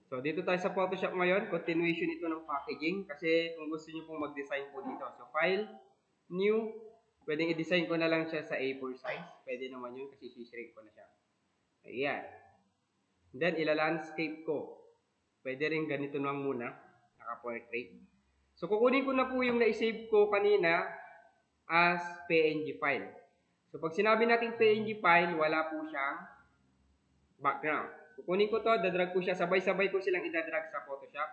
So, dito tayo sa Photoshop ngayon. Continuation ito ng packaging. Kasi kung gusto nyo pong mag-design po dito. So, File, New. Pwedeng i-design ko na lang siya sa A4 size. Pwede naman yun kasi sishrink ko na siya. Ayan. Then, ila-landscape ko. Pwede rin ganito lang muna. Naka-portrait. So, kukunin ko na po yung na-save ko kanina as PNG file. So, pag sinabi natin PNG file, wala po siyang background. Kukunin ko to, dadrag ko siya, sabay-sabay ko silang idadrag sa Photoshop.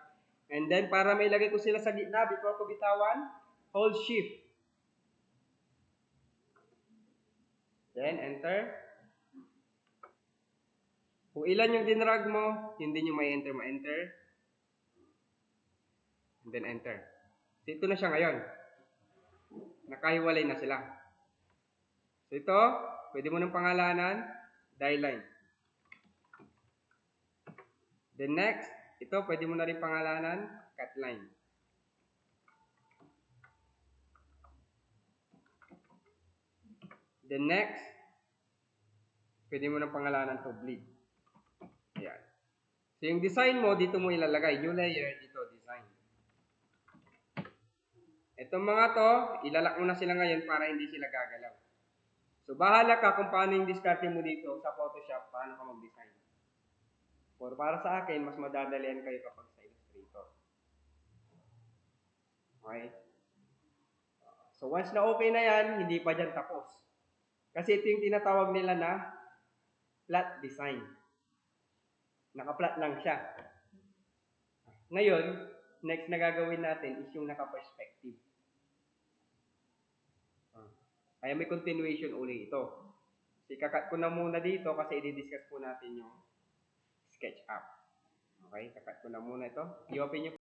And then, para may lagay ko sila sa gitna, before ko bitawan, hold shift. Then, enter. Kung ilan yung dinrag mo, yun din yung may enter, ma-enter. And then, enter. So, ito na siya ngayon. Nakahiwalay na sila. So, ito, pwede mo ng pangalanan, die line. Then next, ito pwede mo na rin pangalanan, cut line. Then next, pwede mo na pangalanan to bleed. Ayan. So yung design mo, dito mo ilalagay. New layer, dito, design. Itong mga to, ilalak mo na sila ngayon para hindi sila gagalaw. So bahala ka kung paano yung diskarte mo dito sa Photoshop, paano ka mag-design. Or para sa akin, mas madadalian kayo kapag sa Illustrator. Okay? So once na okay na yan, hindi pa dyan tapos. Kasi ito yung tinatawag nila na flat design. Naka-flat lang siya. Ngayon, next na gagawin natin is yung naka-perspective. Kaya may continuation uli ito. Ikakat ko na muna dito kasi i-discuss po natin yung SketchUp. Okay, kakat ko na muna ito. I-open nyo